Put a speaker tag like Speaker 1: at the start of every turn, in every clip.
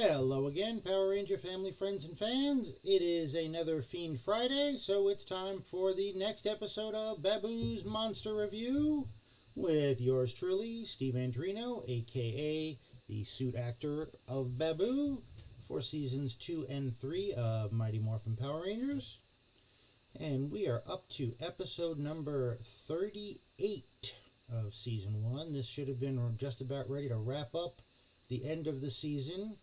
Speaker 1: Hello again, Power Ranger family, friends, and fans. It is another Fiend Friday, so it's time for the next episode of Baboo's Monster Review with yours truly, Steve Andrino, aka the suit actor of Baboo, for seasons 2 and 3 of Mighty Morphin Power Rangers. And we are up to episode number 38 of season 1. This should have been just about ready to wrap up the end of the season.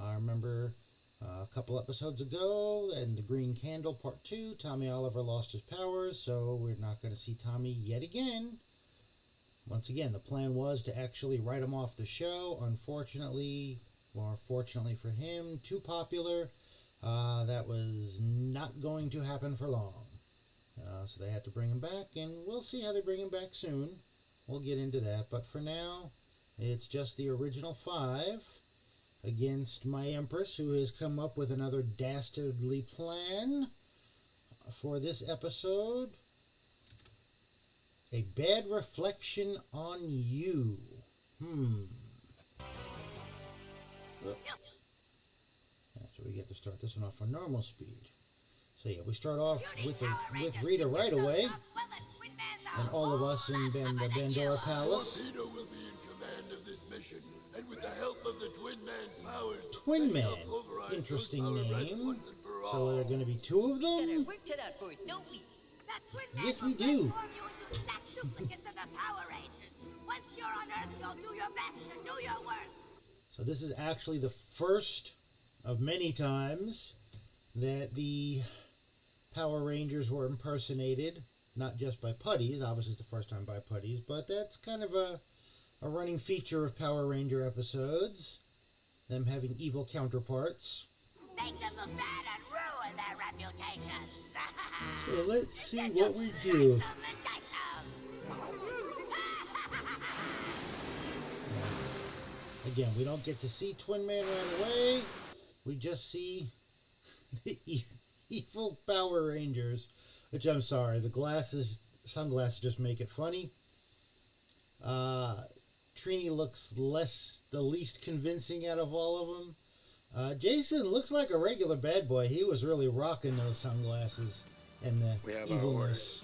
Speaker 1: I remember a couple episodes ago, and the Green Candle Part 2, Tommy Oliver lost his powers, so we're not going to see Tommy yet again. Once again, the plan was to actually write him off the show. Unfortunately, or fortunately for him, too popular. That was not going to happen for long. So they had to bring him back, and we'll see how they bring him back soon. We'll get into that, but for now, it's just the original 5. Against my Empress, who has come up with another dastardly plan for this episode. A bad reflection on you. So we get to start this one off on normal speed. So yeah, we start off with Rita right away, and all of us in the Bandora Palace.
Speaker 2: And with the help of the Twinman's powers,
Speaker 1: Twinman, interesting name. So there are going to be 2 of them?
Speaker 3: Work cut out for us, don't we?
Speaker 1: Yes, we do.
Speaker 4: Duplicates of the Power Rangers. Once you're on Earth, you'll do your best to do your worst.
Speaker 1: So this is actually the first of many times that the Power Rangers were impersonated, not just by putties. Obviously, it's the first time by putties, but that's kind of a running feature of Power Ranger episodes, them having evil counterparts.
Speaker 4: Make them look bad and ruin their reputations.
Speaker 1: So let's see what we do. Again, we don't get to see Twinman right away. We just see the evil Power Rangers, which I'm sorry, the sunglasses just make it funny. Trini looks the least convincing out of all of them. Jason looks like a regular bad boy. He was really rocking those sunglasses and the evilness.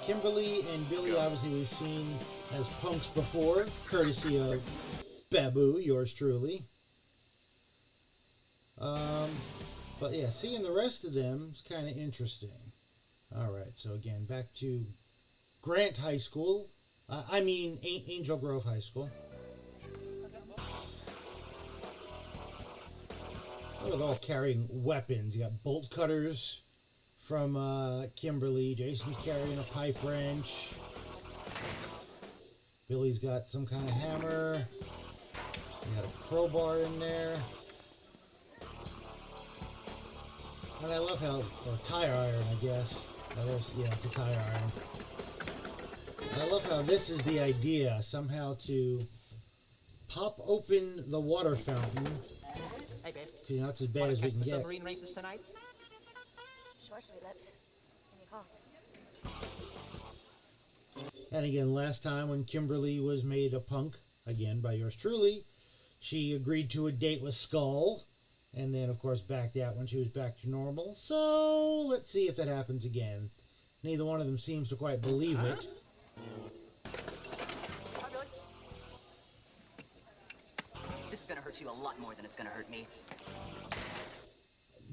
Speaker 1: Kimberly and Billy, obviously we've seen as punks before, courtesy of Baboo, yours truly. But yeah, seeing the rest of them is kind of interesting. Alright, so again, back to Grant High School. Angel Grove High School. They're all carrying weapons. You got bolt cutters from Kimberly. Jason's carrying a pipe wrench. Billy's got some kind of hammer. You got a crowbar in there. And I love how, or tire iron, I guess. Yeah, it's a tire iron. And I love how this is the idea, somehow to pop open the water fountain.
Speaker 3: Hey, babe.
Speaker 1: You know, it's as bad as we can get.
Speaker 3: Submarine races tonight?
Speaker 5: Sure, sweet lips. Give me a call.
Speaker 1: And again, last time when Kimberly was made a punk, again by yours truly, she agreed to a date with Skull. And then, of course, backed out when she was back to normal. So, let's see if that happens again. Neither one of them seems to quite believe it.
Speaker 3: This is gonna hurt you a lot more than it's gonna hurt me.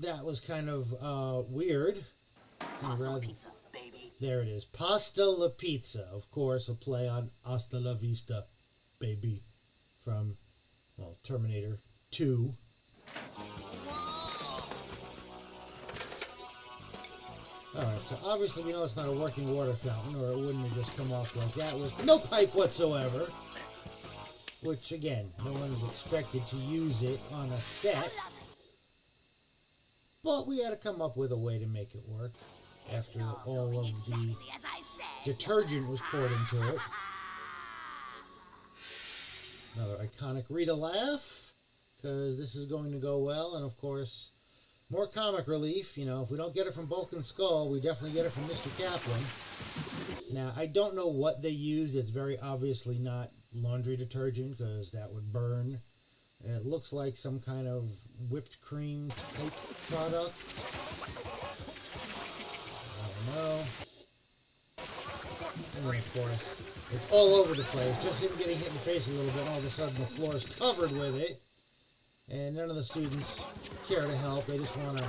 Speaker 1: That was kind of weird.
Speaker 3: Pasta la pizza, baby.
Speaker 1: There it is. Pasta la pizza. Of course, a play on Hasta la Vista, baby. From, well, Terminator 2. Alright, so obviously we know it's not a working water fountain, or it wouldn't have just come off like that with no pipe whatsoever. Which, again, no one is expected to use it on a set. But we had to come up with a way to make it work after all of the detergent was poured into it. Another iconic Rita laugh, because this is going to go well, and of course, more comic relief. You know, if we don't get it from Bulk and Skull, we definitely get it from Mr. Kaplan. Now, I don't know what they used. It's very obviously not laundry detergent because that would burn. It looks like some kind of whipped cream type product. I don't know. And then, of course, it's all over the place. Just him getting hit in the face a little bit, all of a sudden the floor is covered with it. And none of the students care to help. They just want to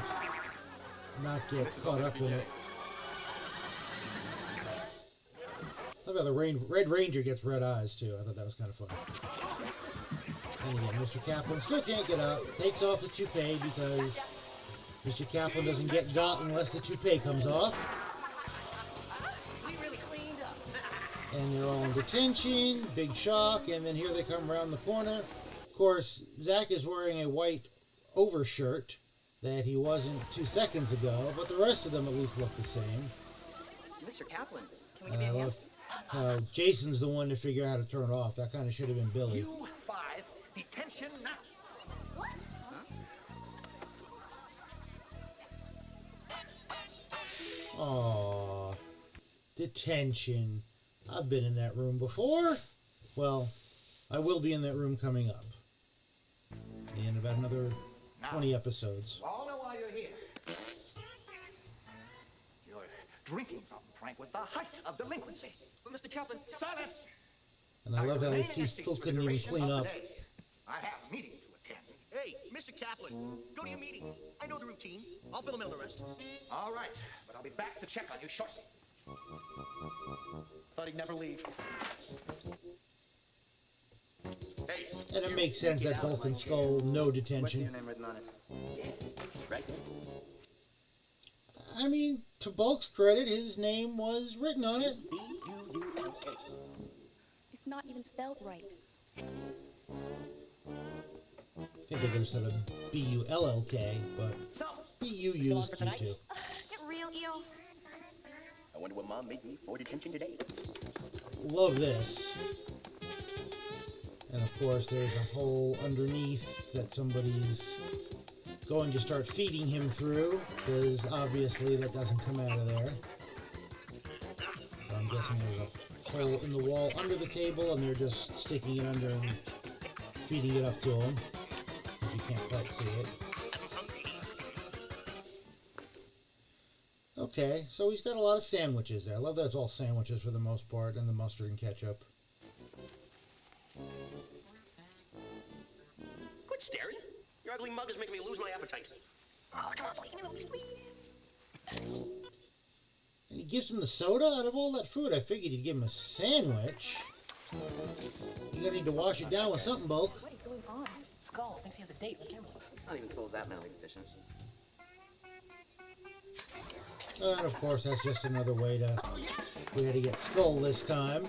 Speaker 1: not get caught up in it. I love how the Red Ranger gets red eyes, too. I thought that was kind of funny. And again, Mr. Kaplan still can't get up. Takes off the toupee because Mr. Kaplan doesn't get got unless the toupee comes off.
Speaker 3: We really cleaned up.
Speaker 1: And they're all in detention. Big shock. And then here they come around the corner. Of course, Zach is wearing a white overshirt that he wasn't 2 seconds ago. But the rest of them at least look the same.
Speaker 3: Mr. Kaplan, can we give you a hand?
Speaker 1: Jason's the one to figure out how to turn it off. That kind of should have been Billy.
Speaker 6: You 5, detention now.
Speaker 5: What?
Speaker 1: Aww. Detention. I've been in that room before. Well, I will be in that room coming up. In about another 20 episodes.
Speaker 6: We all know why you're here. Your drinking fountain prank was the height of delinquency.
Speaker 3: But Mr. Kaplan,
Speaker 6: Silence!
Speaker 1: And I love how he still couldn't even clean up.
Speaker 6: I have a meeting to attend.
Speaker 7: Hey, Mr. Kaplan, go to your meeting. I know the routine. I'll fill him in on the rest.
Speaker 6: All right, but I'll be back to check on you shortly.
Speaker 7: Thought he'd never leave.
Speaker 6: Hey,
Speaker 1: And it makes sense that Bulk and Skull, no
Speaker 3: what's your
Speaker 1: detention.
Speaker 3: name written on it? Right there.
Speaker 1: I mean, to Bulk's credit, his name was written on it.
Speaker 7: B-U-U-L-K.
Speaker 5: It's not even spelled right.
Speaker 1: I think they could have said a B-U-L-L-K, but
Speaker 6: so,
Speaker 1: B-U
Speaker 7: Still on
Speaker 1: used
Speaker 7: for
Speaker 1: to
Speaker 7: tonight?
Speaker 1: too.
Speaker 5: Get real, Eo.
Speaker 7: I wonder what Mom made me for detention today.
Speaker 1: Love this. And of course, there's a hole underneath that somebody's going to start feeding him through, because obviously that doesn't come out of there. So I'm guessing there's a hole in the wall under the table, and they're just sticking it under and feeding it up to him. If you can't quite see it. Okay, so he's got a lot of sandwiches there. I love that it's all sandwiches for the most part, and the mustard and ketchup.
Speaker 7: Quit staring. Your ugly mug is making me lose my appetite. Oh, come on, please. Give me the least, please.
Speaker 1: And he gives him the soda? Out of all that food, I figured he'd give him a sandwich. You're gonna need to wash it down with something, Bulk.
Speaker 5: What is going on?
Speaker 7: Skull thinks he has a date with Kimberly.
Speaker 3: Not even Skull's that mentally deficient.
Speaker 1: And of course, that's just another way to... We had to get Skull this time.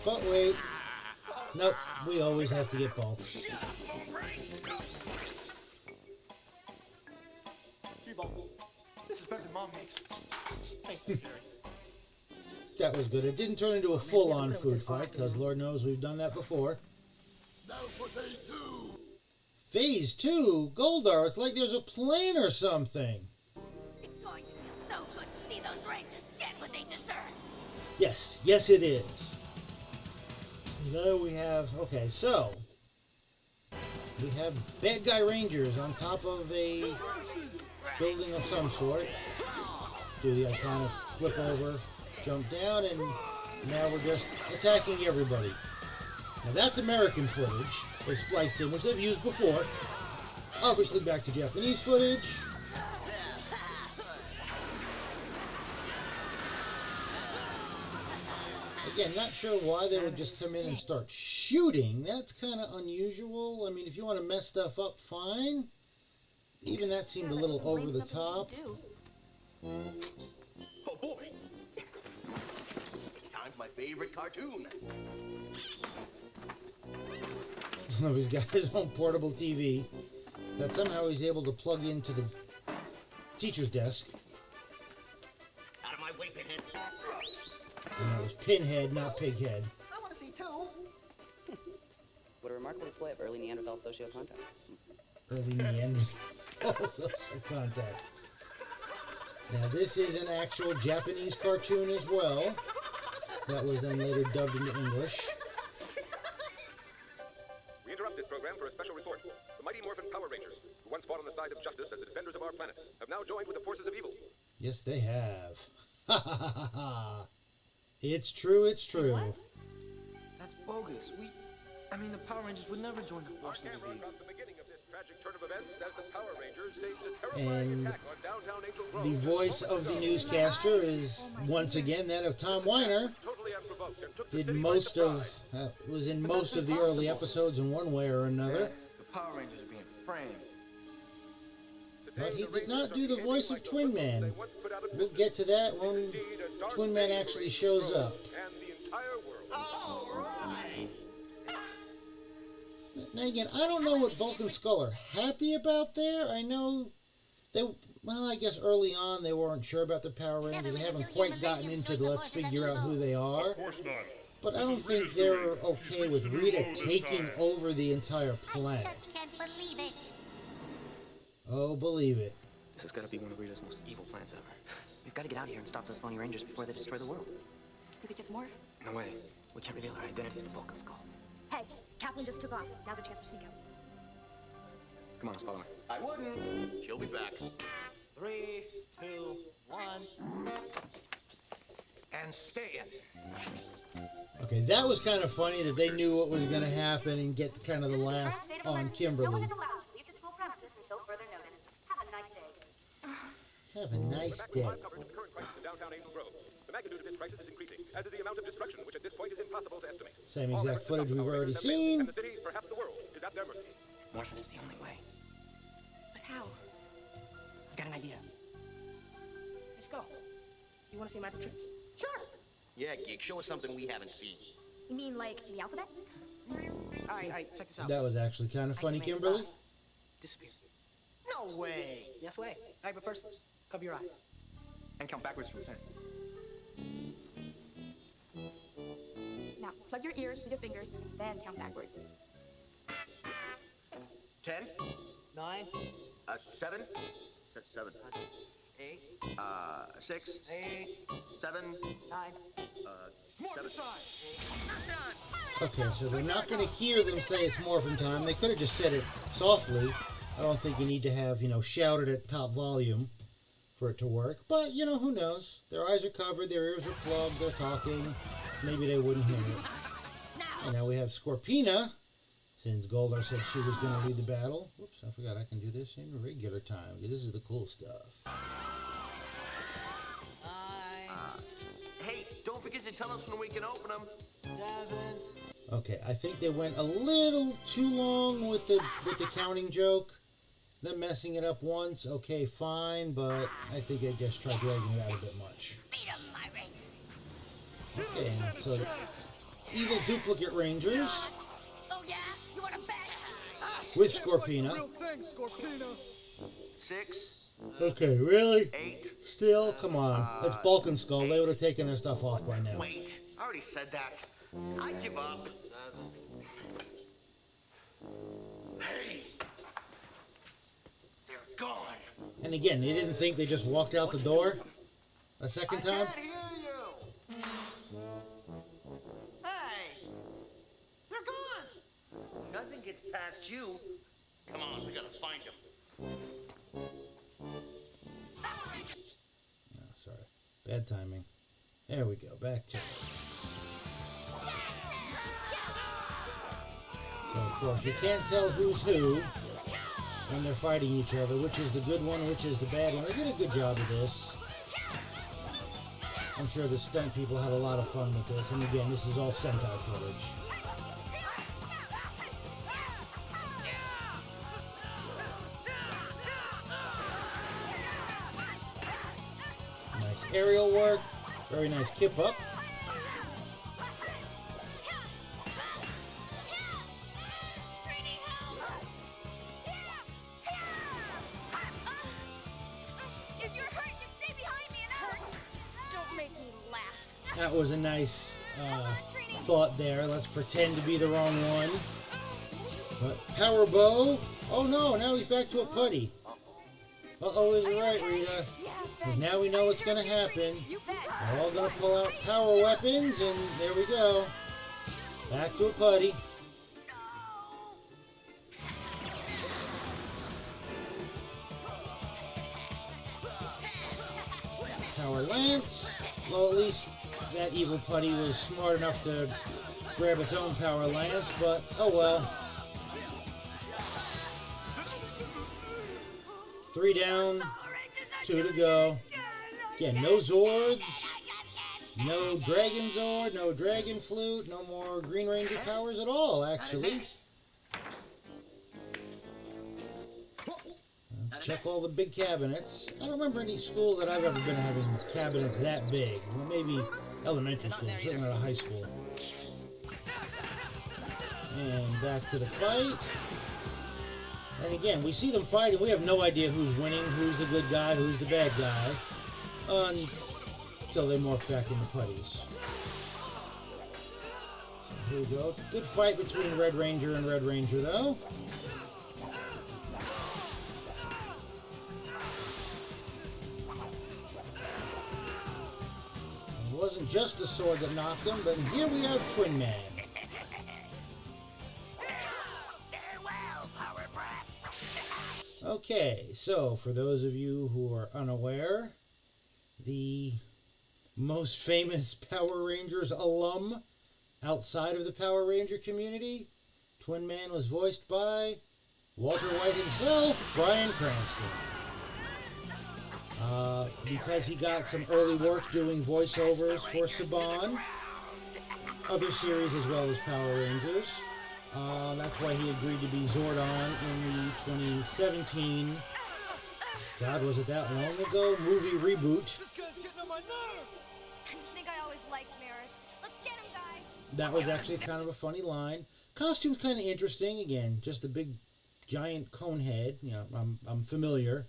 Speaker 1: But wait. Nope, we always have to get Bulk.
Speaker 7: Gee, Bob, this is better than Mom makes. Thanks, Jerry.
Speaker 1: That was good. It didn't turn into a full-on food fight, because Lord knows we've done that before.
Speaker 2: Now for phase 2.
Speaker 1: Phase 2? Goldar, it's like there's a plane or something.
Speaker 4: It's going to feel so good to see those Rangers get what they deserve.
Speaker 1: Yes, yes it is. Now we have, okay, so we have bad guy Rangers on top of a building of some sort. Do the iconic flip over, jump down, and now we're just attacking everybody. Now that's American footage they spliced in, which they've used before. Obviously back to Japanese footage. Again, not sure why they would just come in and start shooting. That's kind of unusual. I mean, if you want to mess stuff up, fine. Even that seemed a little over the top.
Speaker 7: Oh, boy. It's time for my favorite cartoon.
Speaker 1: He's got his own portable TV that somehow he's able to plug into the teacher's desk.
Speaker 7: Out of my way, Pinhead.
Speaker 1: And that was Pinhead, not Pighead.
Speaker 7: I want to see too.
Speaker 3: What a remarkable display of early Neanderthal socio-contact.
Speaker 1: Early Neanderthal social contact. Now this is an actual Japanese cartoon as well. That was then later dubbed into English.
Speaker 8: We interrupt this program for a special report. The mighty Morphin Power Rangers, who once fought on the side of justice as the defenders of our planet, have now joined with the forces of evil.
Speaker 1: Yes, they have. Ha ha ha ha. It's true, it's true.
Speaker 9: That's bogus. The Power Rangers would never join the forces of evil.
Speaker 8: From the beginning of this tragic turn of events as the Power Rangers staged a terrifying attack on downtown Angel Grove.
Speaker 1: The voice of the newscaster is once again that of Tom Weiner.
Speaker 8: Totally unprovoked and took the
Speaker 1: Did
Speaker 8: city
Speaker 1: most
Speaker 8: by
Speaker 1: of
Speaker 8: surprise.
Speaker 1: was in
Speaker 9: But
Speaker 1: most
Speaker 9: that's
Speaker 1: of the early
Speaker 9: impossible.
Speaker 1: episodes in one way or another.
Speaker 9: The Power Rangers are being framed.
Speaker 1: But he did not do the voice of Twinman. We'll get to that when Twinman actually shows up.
Speaker 8: And the entire world.
Speaker 7: All right.
Speaker 1: Now again, I don't know what Bulk and Skull are happy about there. I know I guess early on they weren't sure about the Power Rangers. They haven't quite gotten into the let's figure out who they are.
Speaker 2: Of course not.
Speaker 1: But I don't think they're okay with Rita taking over the entire
Speaker 4: I
Speaker 1: planet.
Speaker 4: just can't believe it.
Speaker 1: Oh, believe it.
Speaker 3: This has got to be one of Rita's most evil plans ever. We've got to get out of here and stop those phony rangers before they destroy the world.
Speaker 5: Did they just morph?
Speaker 3: No way. We can't reveal our identities to Bulk and Skull.
Speaker 5: Hey, Kaplan just took off. Now's our chance to sneak out.
Speaker 3: Come on, let's follow her.
Speaker 7: I wouldn't. She'll be back.
Speaker 6: 3, 2, 1. And stay in.
Speaker 1: Okay, that was kind of funny that they knew what was going to happen and get kind of the laugh on Kimberly.
Speaker 10: No one is allowed to leave the school premises until further notice. Have a nice day.
Speaker 1: Have a nice
Speaker 8: Back with
Speaker 1: day.
Speaker 8: live coverage of the current crisis in downtown Angel Grove. The magnitude of this crisis is increasing, as is the amount of destruction, which at this point is impossible to estimate.
Speaker 1: Same
Speaker 8: All
Speaker 1: exact
Speaker 8: efforts to stop
Speaker 1: footage
Speaker 8: the
Speaker 1: we've
Speaker 8: Power
Speaker 1: already
Speaker 8: Rangers have failed,
Speaker 1: seen.
Speaker 8: And the city, perhaps the world, is at their mercy.
Speaker 3: Morphin is the only way.
Speaker 5: But how?
Speaker 3: I've got an idea.
Speaker 7: Hey, Skull. You want to see my trick? Sure. Yeah, Geek. Show us something we haven't seen.
Speaker 5: You mean like the alphabet?
Speaker 9: All right, check this out.
Speaker 1: That was actually kind of
Speaker 9: I
Speaker 1: funny,
Speaker 9: can make
Speaker 1: Kimberly.
Speaker 9: us disappear.
Speaker 7: No way.
Speaker 9: Yes way. All right, but first, cover your eyes. And count backwards from 10.
Speaker 5: Now, plug your ears with your fingers and then count backwards.
Speaker 7: 10,
Speaker 6: 9,
Speaker 7: 7, 7,
Speaker 6: 8,
Speaker 7: 6,
Speaker 6: 8,
Speaker 7: 7,
Speaker 6: 9.
Speaker 7: Seven.
Speaker 1: Okay, so they're not going to hear them say it's Morphin time. They could have just said it softly. I don't think you need to have, shouted at top volume for it to work. But, who knows? Their eyes are covered, their ears are plugged, they're talking. Maybe they wouldn't hear it. And now we have Scorpina, since Goldar said she was going to lead the battle. Whoops, I forgot I can do this in regular time. This is the cool stuff.
Speaker 7: Hey, don't forget to tell us when we can open them.
Speaker 6: 7.
Speaker 1: Okay, I think they went a little too long with the counting joke. Them messing it up once, okay, fine, but I think they just tried dragging it out a bit much.
Speaker 4: Beat 'em, my Rangers.
Speaker 1: Okay, so the evil duplicate Rangers
Speaker 4: Oh, yeah? You want a bet?
Speaker 1: with Scorpina.
Speaker 7: 6,
Speaker 1: Okay, really?
Speaker 7: 8.
Speaker 1: Still? Come on. It's Bulk and Skull. They would have taken their stuff off by now.
Speaker 7: Wait, I already said that. I give up. 7. Hey! They're gone.
Speaker 1: And again, they didn't think they just walked out the door a second time?
Speaker 7: I can't hear you. Hey! They're gone. Nothing gets past you. Come on, we gotta find them.
Speaker 1: Oh, sorry. Bad timing. There we go. Back to it. So, of course, you can't tell who's who when they're fighting each other, which is the good one, which is the bad one. They did a good job of this. I'm sure the stunt people had a lot of fun with this. And again, this is all Sentai footage. Nice aerial work. Very nice kip up.
Speaker 5: If you're hurt, you stay behind me and hurt. Don't make me laugh.
Speaker 1: That was a nice thought there. Let's pretend to be the wrong one. But Power Bow. Oh no, now he's back to a putty. Uh-oh, is it right, Rita? 'Cause now we know what's going to happen. They're all going to pull out power weapons, and there we go. Back to a putty. Power Lance. Well, at least that evil putty was smart enough to grab its own Power Lance, but oh well. 3 down, 2 to go. Again, no Zords, no Dragon Zord, no Dragon Flute, no more Green Ranger powers at all, actually. Check all the big cabinets. I don't remember any school that I've ever been having cabinets that big. Well, maybe elementary school, certainly not a high school. And back to the fight. And again, we see them fighting. We have no idea who's winning, who's the good guy, who's the bad guy, until they morph back into putties. So here we go. Good fight between Red Ranger and Red Ranger, though. It wasn't just the sword that knocked him, but here we have Twinman. Okay, so for those of you who are unaware, the most famous Power Rangers alum outside of the Power Ranger community, Twinman was voiced by Walter White himself, Bryan Cranston. Because he got some early work doing voiceovers for Saban, other series as well as Power Rangers. That's why he agreed to be Zordon in the 2017, God, was it that long ago, movie reboot.
Speaker 5: This guy's getting on my nerves. I think I always liked mirrors. Let's get him, guys.
Speaker 1: That was actually kind of a funny line. Costume's kind of interesting. Again, just a big, giant cone head. You know, I'm familiar.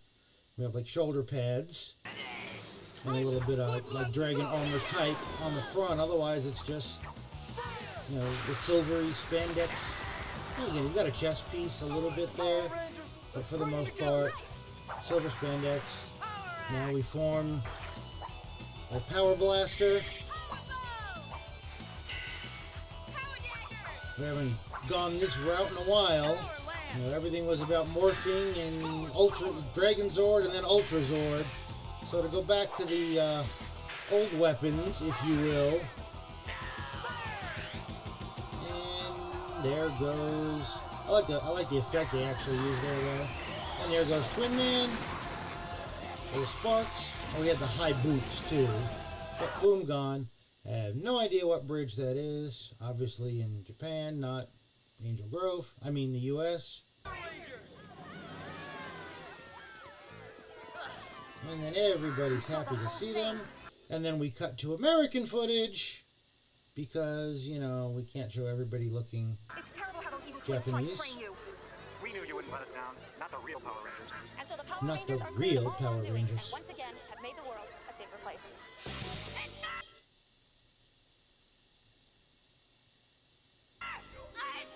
Speaker 1: We have like shoulder pads and a little bit of like dragon armor type on the front. Otherwise, it's just, you know, the silvery spandex. Again, you've got a chest piece a little bit there, but for the most part, silver spandex. Now we form a power blaster. We haven't gone this route in a while. You know, everything was about morphing and Ultra Dragon Zord and then Ultra Zord. So to go back to the old weapons, if you will. And there goes. I like the effect they actually used there though. And there goes Twinman. Those sparks. Oh, we had the high boots too. But boom, gone. I have no idea what bridge that is. Obviously in Japan, not Angel Grove. I mean the U.S. And then everybody's happy to see them. And then we cut to American footage because, you know, we can't show everybody looking
Speaker 10: It's terrible how those evil twins tried to
Speaker 1: Japanese.
Speaker 10: frame you.
Speaker 6: We knew you wouldn't let us down. Not the real Power Rangers.
Speaker 10: And so the Power
Speaker 1: Not the
Speaker 10: Rangers are
Speaker 1: real
Speaker 10: cleared of all
Speaker 1: Power
Speaker 10: wrongdoing
Speaker 1: Rangers.
Speaker 10: and once again have made the world a safer place.
Speaker 4: I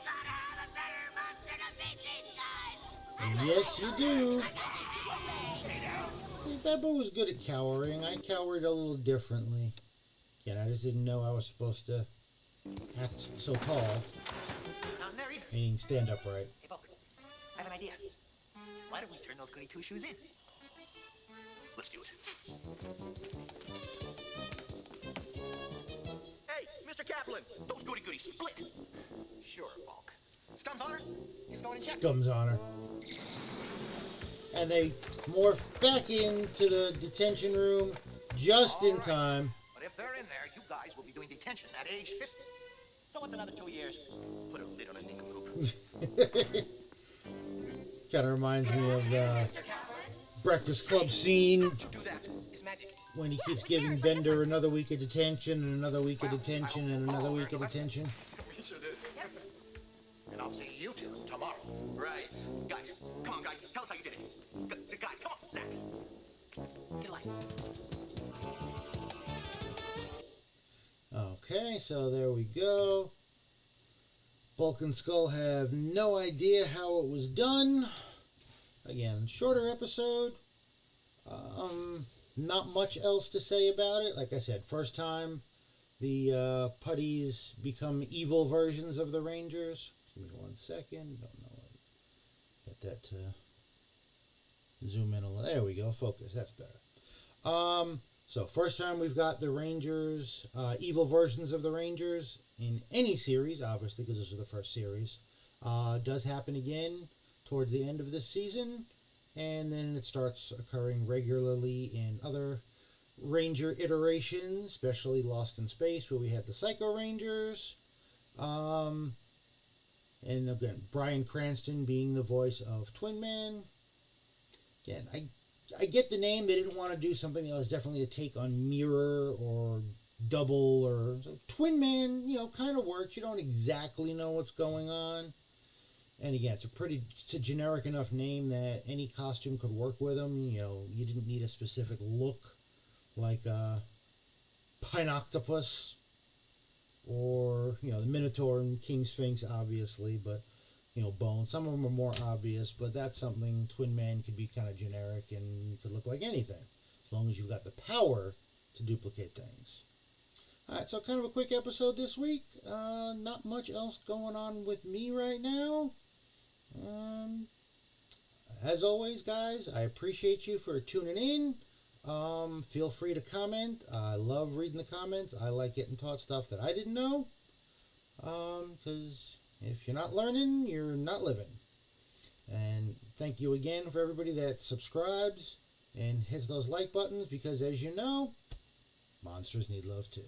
Speaker 4: gotta have a better monster to beat these guys.
Speaker 1: Yes, you do. See, Baboo was good at cowering. I cowered a little differently. Again, I just didn't know I was supposed to act so tall,
Speaker 7: Not in there either.
Speaker 1: meaning stand upright.
Speaker 7: Hey, Bulk, I have an idea. Why don't we turn those goody two-shoes in? Let's do it. Hey, Mr. Kaplan, those goody-goodies split. Sure, Bulk. Scum's honor, he's going in check.
Speaker 1: Scum's honor. And they morph back into the detention room just in time.
Speaker 6: But if they're in there, you guys will be doing detention at age 50.
Speaker 7: So what's another 2 years? Put a lid on a nincompoop.
Speaker 1: Kind of reminds me of the Breakfast Club scene
Speaker 7: Do that. It's magic.
Speaker 1: when he keeps giving Bender another week of detention and another week of detention and another week of detention.
Speaker 7: We sure did. And I'll see you two tomorrow. Right. Guys, come on, guys. Tell us how you did it. Guys, come on. Zach. Get a light.
Speaker 1: Okay, so there we go. Bulk and Skull have no idea how it was done. Again, shorter episode, Not much else to say about it. Like I said, first time the putties become evil versions of the Rangers. Give me 1 second. Don't know. Get that to zoom in a little. There we go. Focus. That's better. So first time we've got the Rangers, evil versions of the Rangers in any series, obviously, because this is the first series. Does happen again towards the end of this season, and then it starts occurring regularly in other Ranger iterations, especially Lost in Space, where we had the Psycho Rangers. And again, Bryan Cranston being the voice of Twinman. Again, I get the name. They didn't want to do something that was definitely a take on Mirror or Double or so Twinman, kind of works. You don't exactly know what's going on. And again, it's a generic enough name that any costume could work with them. You didn't need a specific look like Pine Octopus or, the Minotaur and King Sphinx, obviously, but, Bone. Some of them are more obvious, but that's something Twinman could be kind of generic and could look like anything, as long as you've got the power to duplicate things. Alright, so kind of a quick episode this week. Not much else going on with me right now. As always, guys, I appreciate you for tuning in. Feel free to comment. I love reading the comments. I like getting taught stuff that I didn't know. Because if you're not learning, you're not living. And thank you again for everybody that subscribes and hits those like buttons, because as you know, monsters need love too.